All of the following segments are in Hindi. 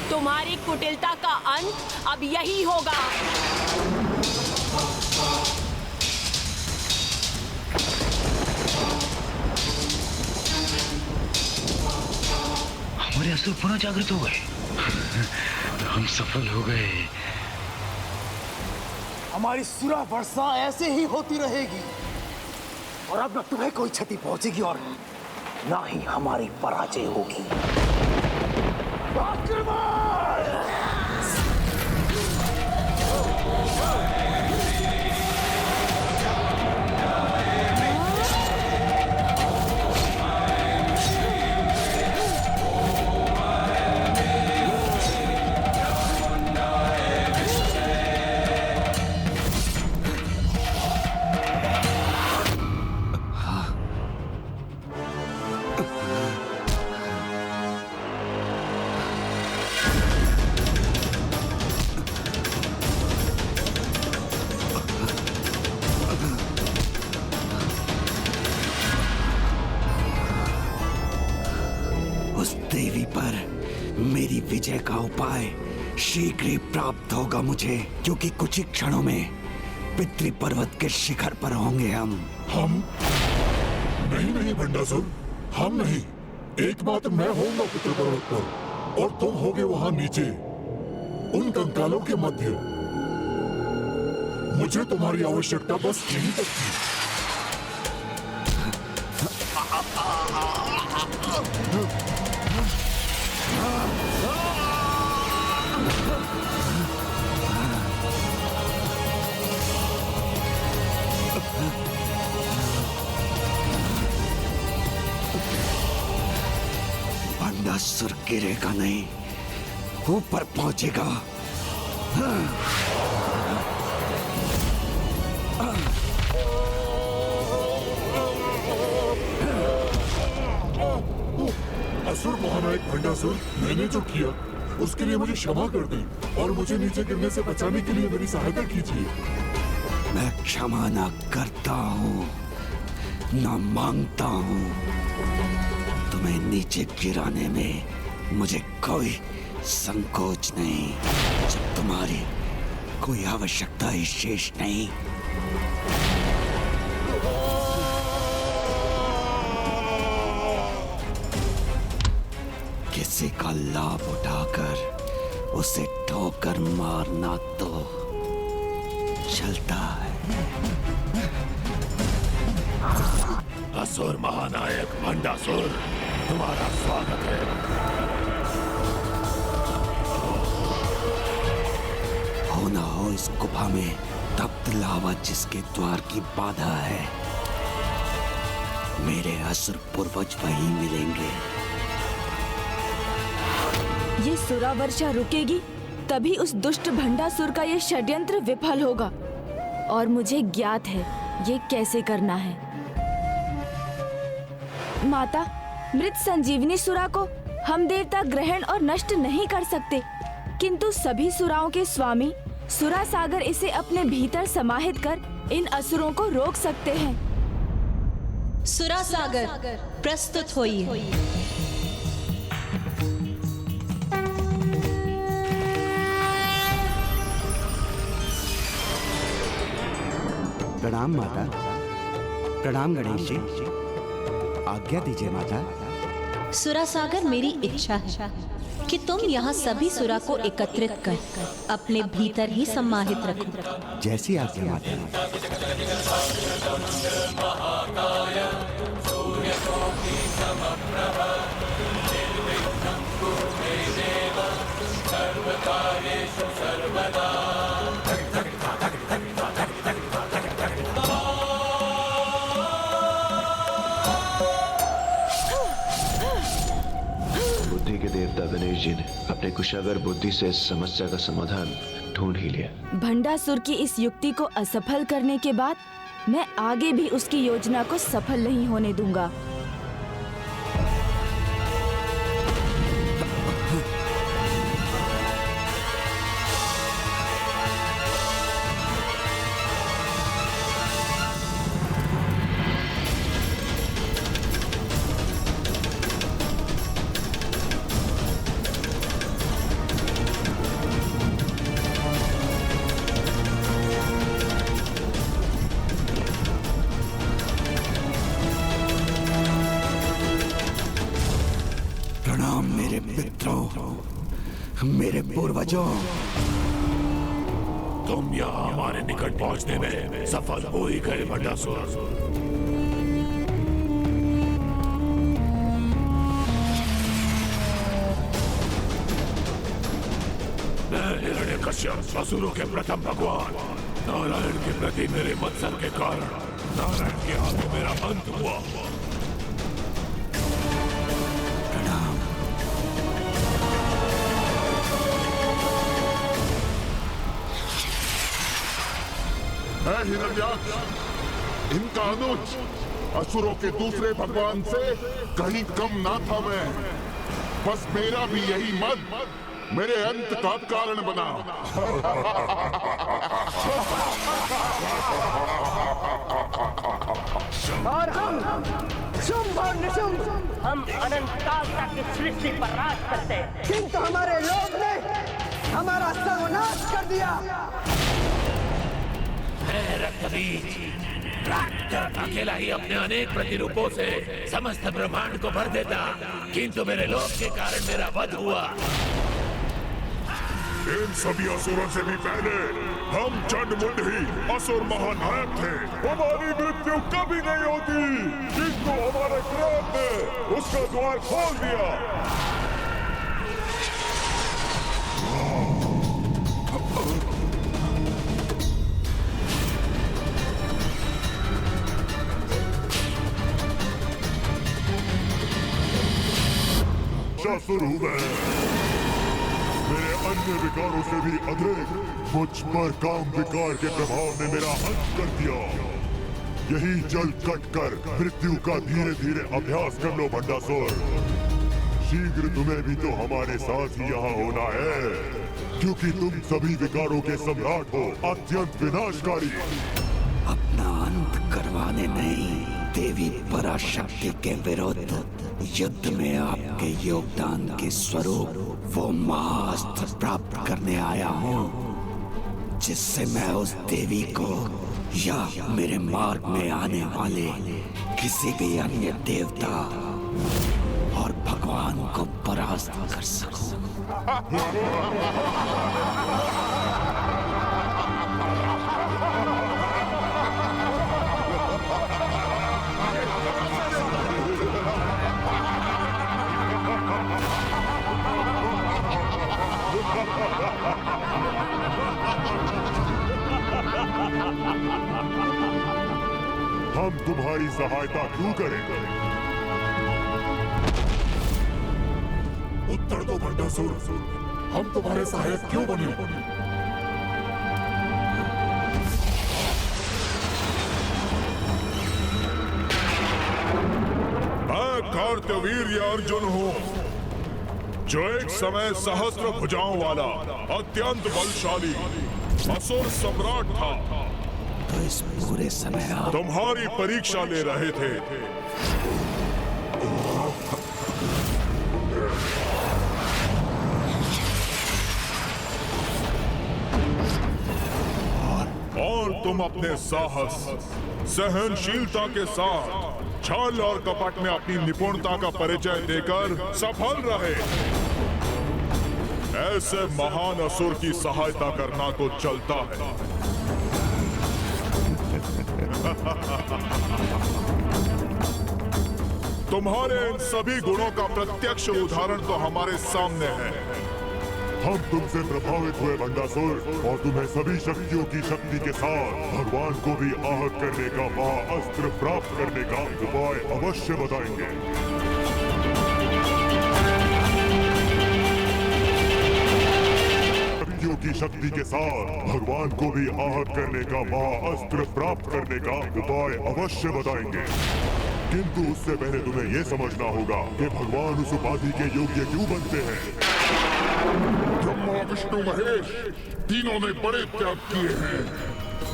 तुम्हारी कुटिलता का अंत अब यही होगा। हमारे असुर पुनः जागृत हो गए। हम सफल हो गए। हमारी सुरा वर्षा ऐसे ही होती रहेगी और अब न तुम्हें कोई क्षति पहुंचेगी और ना ही हमारी पराजय होगी। देवी पर मेरी विजय का उपाय शीघ्र ही प्राप्त होगा मुझे, क्योंकि कुछ ही क्षणों में पितृ पर्वत के शिखर पर होंगे हम। नहीं भंडासुर, हम नहीं। एकमात्र मैं होऊंगा पितृ पर्वत पर और तुम होगे वहां नीचे उन कंकालों के मध्य। मुझे तुम्हारी आवश्यकता बस यहीं तक थी। भंडासुर गिरेगा नहीं, ऊपर पहुंचेगा। असुर महानायक भंडासुर, मैंने जो किया उसके लिए मुझे क्षमा कर दें और मुझे नीचे गिरने से बचाने के लिए मेरी सहायता कीजिए। मैं क्षमा न करता हूँ न मांगता हूँ। तुम्हें नीचे गिराने में मुझे कोई संकोच नहीं, जब तुम्हारी कोई आवश्यकता ही शेष नहीं। किसी का लाभ उठाकर उसे ठोकर मारना तो चलता है। असुर महानायक भंडासुर, तुम्हारा स्वागत है। हो ना हो इस गुफा में तप्त लावा जिसके द्वार की बाधा है, मेरे असुर पूर्वज वहीं मिलेंगे। ये सुरा वर्षा रुकेगी तभी उस दुष्ट भंडासुर का ये षड्यंत्र विफल होगा, और मुझे ज्ञात है ये कैसे करना है। माता, मृत संजीवनी सुरा को हम देवता ग्रहण और नष्ट नहीं कर सकते, किंतु सभी सुराओं के स्वामी सुरा सागर इसे अपने भीतर समाहित कर इन असुरों को रोक सकते हैं। सुरा सागर प्रस्तुत होइए। प्रणाम माता। प्रणाम गणेश जी। आज्ञा दीजिए माता। सुरा सागर, मेरी इच्छा है कि तुम यहाँ सभी सुरा को एकत्रित कर अपने भीतर ही सम्माहित रखो। जैसी आज्ञा माता। बुद्धि के देवता गणेश जी ने अपने कुशागर बुद्धि से इस समस्या का समाधान ढूंढ ही लिया। भंडासुर की इस युक्ति को असफल करने के बाद मैं आगे भी उसकी योजना को सफल नहीं होने दूंगा। मेरे पूर्वजों, तुम यहाँ हमारे निकट पहुँचने में सफल हो ही गए भंडासुर। मैं हिरण्यकश्यप, असुरों के प्रथम भगवान नारायण के प्रति मेरे मत्सर के कारण नारायण के हाथों मेरा अंत हुआ। प्रणाम। हिरण्याक्ष, इनका अनुज असुरों के दूसरे भगवान से कहीं कम ना था मैं। बस मेरा भी यही मन मेरे अंत का कारण बना। और हम शुंभ और निशुंभ, हम अनंत काल तक इस सृष्टि पर राज करते हैं, किंतु हमारे लोभ ने हमारा सर्वनाश कर दिया। अकेला ही अपने अनेक प्रतिरूपों से समस्त ब्रह्मांड को भर देता, किंतु मेरे लोभ के कारण मेरा वध हुआ। इन सभी असुरों से भी पहले हम चंडमुंड ही असुर महानायक थे। हमारी मृत्यु कभी नहीं होती, किंतु हमारे क्रोध ने उसका द्वार खोल दिया। असुर हूं मैं। मेरे अन्य विकारों से भी अधिक मुझ पर काम विकार के प्रभाव ने मेरा अंत कर दिया। यही जल कट कर मृत्यु का धीरे धीरे अभ्यास कर लो भंडासुर। शीघ्र तुम्हें भी तो हमारे साथ ही यहाँ होना है, क्योंकि तुम सभी विकारों के सम्राट हो, अत्यंत विनाशकारी। अपना अंत करवाने नहीं, देवी पराशक्ति के विरुद्ध युद्ध में आपके योगदान के स्वरूप वो महाअस्त्र प्राप्त करने आया हूँ, जिससे मैं उस देवी को या मेरे मार्ग में आने वाले किसी भी अन्य देवता और भगवान को परास्त कर सकूं। हम तुम्हारी सहायता क्यों करें? उत्तर दो भंडासुर, हम तुम्हारे सहायक क्यों बने? मैं कार्तवीर्य अर्जुन हूँ, जो एक समय सहस्त्र भुजाओं वाला अत्यंत बलशाली असुर सम्राट था। तो इस पूरे समय आप तुम्हारी परीक्षा ले रहे थे। और तुम अपने साहस, सहनशीलता के साथ छल और कपट में अपनी निपुणता का परिचय देकर सफल रहे। ऐसे महान असुर की सहायता करना तो चलता है। तुम्हारे इन सभी गुणों का प्रत्यक्ष उदाहरण तो हमारे सामने है। हम तुमसे प्रभावित हुए भंडासुर, और तुम्हें सभी शक्तियों की शक्ति के साथ भगवान को भी आहत करने का महाअस्त्र प्राप्त करने का उपाय अवश्य बताएंगे। शक्तियों की शक्ति के साथ भगवान को भी आहत करने का महाअस्त्र प्राप्त करने का उपाय अवश्य बताएंगे। किंतु उससे पहले तुम्हें यह समझना होगा कि भगवान उस उपाधि के योग्य क्यों बनते हैं। ब्रह्मा विष्णु महेश तीनों ने बड़े त्याग किए हैं।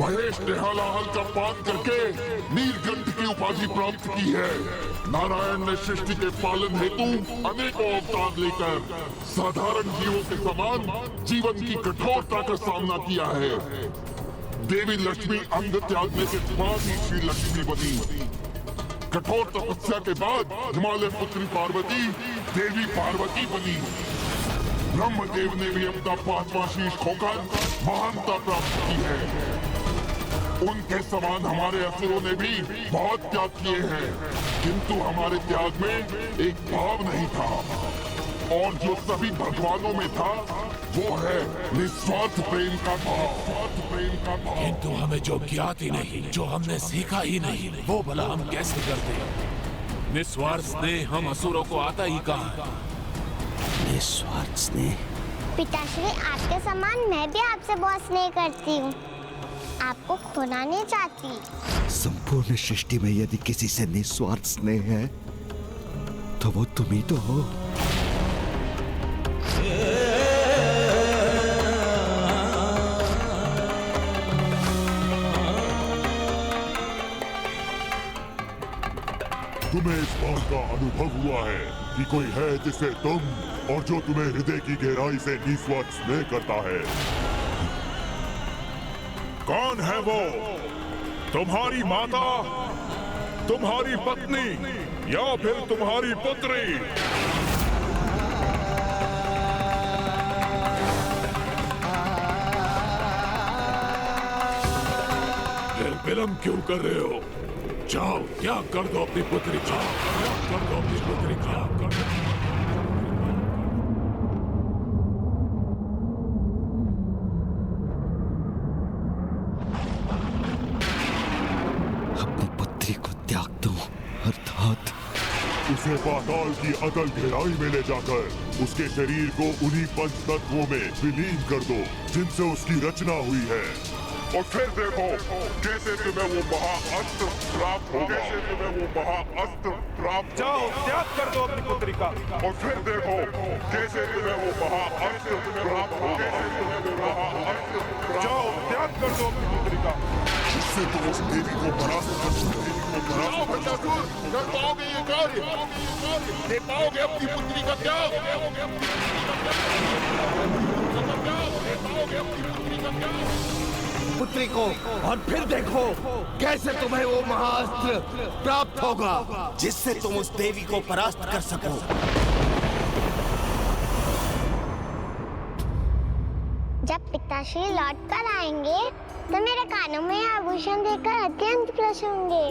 महेश ने हलाहल का पान करके नीलकंठ की उपाधि प्राप्त की है। नारायण ने सृष्टि के पालन हेतु अनेकों अवतार लेकर साधारण जीवों के समान जीवन की कठोरता का सामना किया है। देवी लक्ष्मी अंग त्यागने के बाद ही श्री लक्ष्मी बनी। कठोर तपस्या के बाद हिमालय पुत्री पार्वती देवी पार्वती बनी। ब्रह्मदेव ने भी अपना 5वां शीश खोकर महानता प्राप्त की है। उनके समान हमारे असुरों ने भी बहुत त्याग किए हैं, किंतु हमारे त्याग में एक भाव नहीं था, और जो सभी भगवानों में था वो है निस्वार्थ प्रेम का भाव। किंतु हमें जो ज्ञात ही नहीं, जो हमने सीखा ही नहीं, वो भला हम कैसे करते? निस्वार्थ स्नेह हम असुरों को आता ही कहाँ? निस्वार्थ स्नेह? पिताश्री, आपके समान मैं भी आपसे बहुत स्नेह करती हूँ, आपको खोना नहीं चाहती। संपूर्ण सृष्टि में यदि किसी से निस्वार्थ स्नेह है तो वो तुम ही तो हो। तुम्हें इस बात का अनुभव हुआ है कि कोई है जिसे तुम और जो तुम्हें हृदय की गहराई से निस्वार्थ स्नेह करता है। कौन है वो? तुम्हारी माता, तुम्हारी पत्नी या फिर तुम्हारी पुत्री? फिर विलंब क्यों कर रहे हो? जाओ, त्याग कर दो अपनी पुत्री का, त्याग कर दो अपनी पुत्री का, कर दो। अपनी पुत्री को त्याग दो, अर्थात उसे पाताल की अतल गहराई में ले जाकर उसके शरीर को उन्हीं पंच तत्वों में विलीन कर दो जिनसे उसकी रचना हुई है, और फिर देखो कैसे तुम्हें वो महाअस्त्र प्राप्त होगा। जाओ, त्याग कर दो अपनी पुत्री का। और फिर देखो कैसे तुम्हें वो महाअस्त्र प्राप्त होगा। जाओ, त्याग कर दो अपनी पुत्री का। जिससे तुम उस देवी को परास्त कर सकते हो। कर पाओगे ये कार्य? दे पाओगे अपनी पुत्री का त्याग? पुत्री को, और फिर देखो कैसे तुम्हें वो महाअस्त्र प्राप्त होगा जिससे तुम उस देवी को परास्त कर सको। जब पिताश्री लौट कर आएंगे तो मेरे कानों में आभूषण देखकर अत्यंत प्रसन्न होंगे।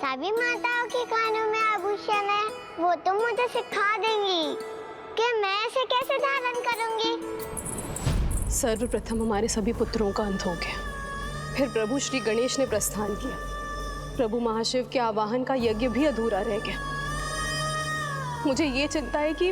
सभी माताओं के कानों में आभूषण है, वो तो मुझे सिखा देंगी कि मैं इसे कैसे धारण करूंगी। सर्वप्रथम हमारे सभी पुत्रों का अंत हो गया, फिर प्रभु श्री गणेश ने प्रस्थान किया, प्रभु महाशिव के आवाहन का यज्ञ भी अधूरा रह गया। मुझे ये चिंता है कि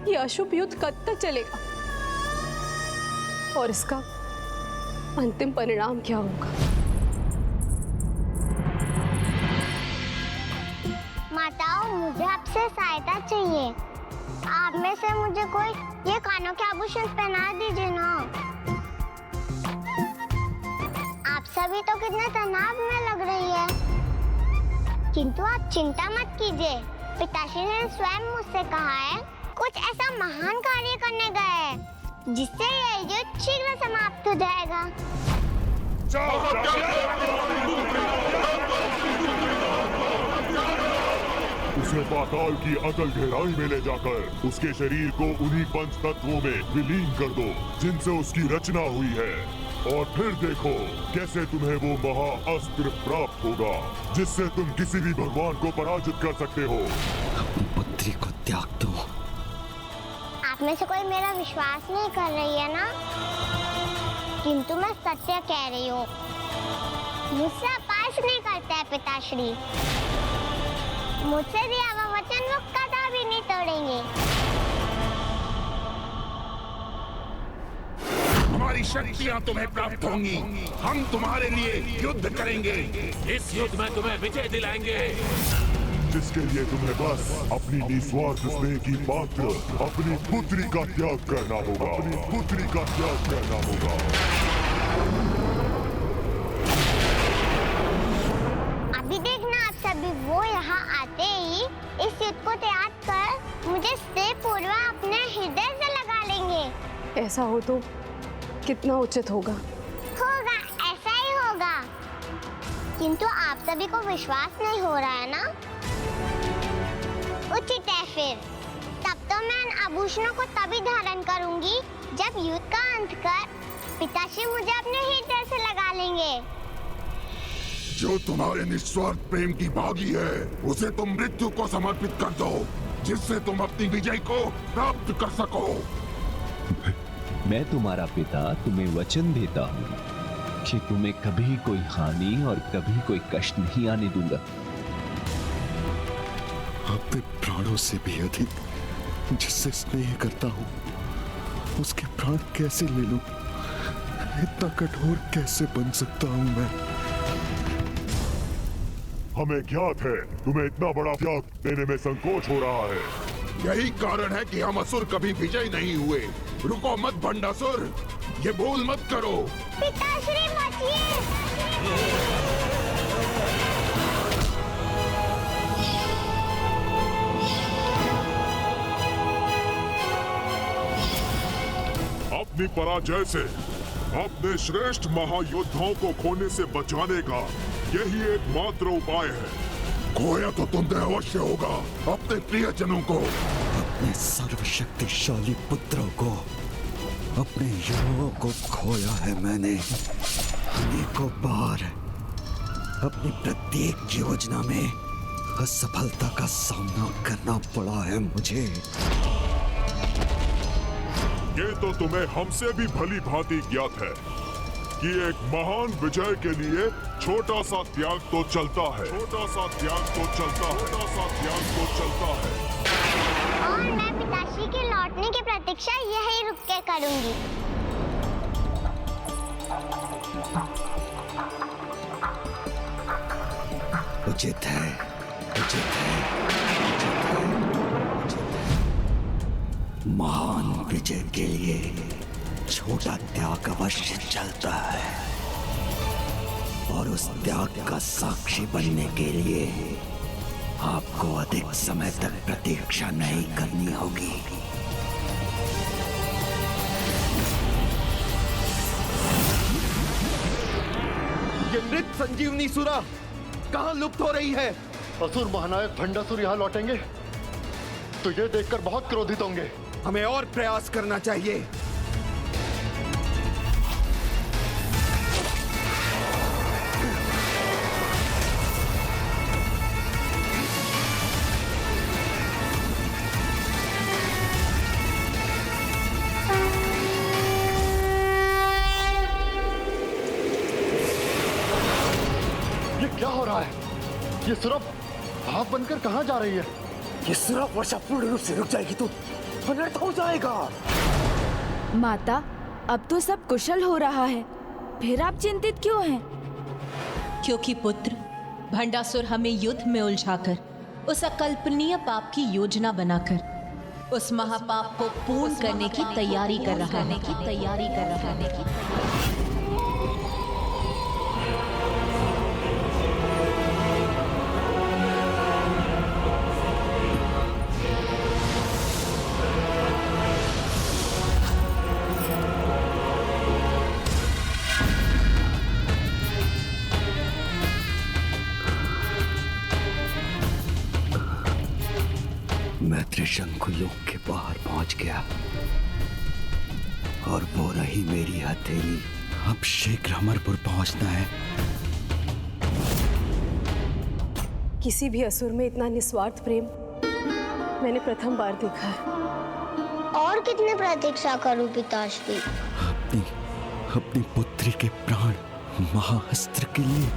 ये अशुभ युद्ध कब तक चलेगा और इसका अंतिम परिणाम क्या होगा। माताओं, मुझे आपसे सहायता चाहिए। आप में से मुझे कोई ये कानों के आभूषण पहना दीजिए ना। आप सभी तो कितने तनाव में लग रही है, किंतु आप चिंता मत कीजिए। पिताश्री ने स्वयं मुझसे कहा है कुछ ऐसा महान कार्य करने गए हैं जिससे ये युद्ध शीघ्र समाप्त हो जाएगा। उसे पाताल की अतल गहराई में ले जाकर उसके शरीर को उन्हीं पंच तत्वों में विलीन कर दो जिनसे उसकी रचना हुई है, और फिर देखो कैसे तुम्हें वो महाअस्त्र प्राप्त होगा जिससे तुम किसी भी भगवान को पराजित कर सकते हो। अपनी पुत्री को त्याग दो। आप में से कोई मेरा विश्वास नहीं कर रही है ना, किंतु मैं सत्य कह रही हूँ। मुझसे अपास नहीं करता है पिताश्री, मुझसे दिया हुआ वचन वो कदापि नहीं तोड़ेंगे। हमारी शक्तियाँ तुम्हें प्राप्त होंगी, हम तुम्हारे लिए युद्ध करेंगे, इस युद्ध में तुम्हें विजय दिलाएंगे। जिसके लिए तुम्हें बस अपनी निस्वार्थ स्नेह की पात्र अपनी पुत्री का त्याग करना होगा, अपनी पुत्री का त्याग करना होगा। अभी देखना आप सभी, वो यहाँ आते ही इस युद्ध को त्याग कर मुझे स्नेह पूर्वक अपने हृदय से लगा लेंगे। ऐसा हो तो कितना उचित होगा। होगा, ऐसा ही होगा। किंतु आप सभी को विश्वास नहीं हो रहा है ना? उचित है फिर। तब तो मैं इन आभूषणों को तभी धारण करूंगी जब युद्ध का अंत कर पिताश्री मुझे अपने हृदय से लगा लेंगे। जो तुम्हारे निस्वार्थ प्रेम की भागी है, उसे तुम मृत्यु को समर्पित कर दो, जिससे तुम अपनी विजय को प्राप्त कर सको। मैं तुम्हारा पिता तुम्हें वचन देता हूँ कि तुम्हें कभी कोई हानि और कभी कोई कष्ट नहीं आने दूंगा। अपने प्राणों से भी अधिक जिससे स्नेह करता हूँ, उसके प्राण कैसे ले लूं? इतना कठोर कैसे बन सकता हूँ मैं? हमें ज्ञात है तुम्हें इतना बड़ा त्याग देने में संकोच हो रहा है। यही कारण है कि हम असुर कभी विजय नहीं हुए। रुको मत भंडासुर, ये भूल मत करो। पिताश्री बचिए। अपनी पराजय से अपने श्रेष्ठ महायोद्धाओं को खोने से बचाने का यही एकमात्र उपाय है। खोया तो तुमने अवश्य होगा अपने प्रियजनों को, अपने सर्वशक्तिशाली पुत्रों को, अपने युवाओं को खोया है मैंने अनेकों बार। अपनी प्रत्येक योजना में असफलता का सामना करना पड़ा है मुझे। ये तो तुम्हें हमसे भी भली भांति ज्ञात है कि एक महान विजय के लिए छोटा सा त्याग तो चलता है, छोटा सा त्याग तो चलता है, छोटा सा त्याग तो चलता है। और मैं पिताश्री के लौटने की प्रतीक्षा यही रुक के करूंगी। उचित है, उचित है, उचित है। महान विजय के लिए छोटा त्याग अवश्य चलता है, और उस त्याग का साक्षी बनने के लिए आपको अधिक समय तक प्रतीक्षा नहीं करनी होगी। ये मृत संजीवनी सुरा कहाँ लुप्त हो रही है? असुर महानायक भंडासुर यहाँ लौटेंगे तो ये देखकर बहुत क्रोधित होंगे। हमें और प्रयास करना चाहिए। ये क्या हो रहा है? ये सुरभ भाप बनकर कहाँ जा रही है? ये सुरभ वर्षा पूर्ण रूप से रुक जाएगी तो अनर्थ हो जाएगा। माता, अब तो सब कुशल हो रहा है, फिर आप चिंतित क्यों हैं? क्योंकि पुत्र, भंडासुर हमें युद्ध में उलझाकर उस अकल्पनीय पाप की योजना बनाकर उस महापाप को पूर्ण करने की तैयारी कर रहा है। मैं त्रिशंकु लोक के बाहर पहुंच गया और वो रही मेरी हथेली। अब शीघ्र अमरपुर पहुंचना है। किसी भी असुर में इतना निस्वार्थ प्रेम मैंने प्रथम बार देखा है। और कितने प्रतीक्षा करूं पिताश्री? अपनी पुत्री के प्राण महाअस्त्र के लिए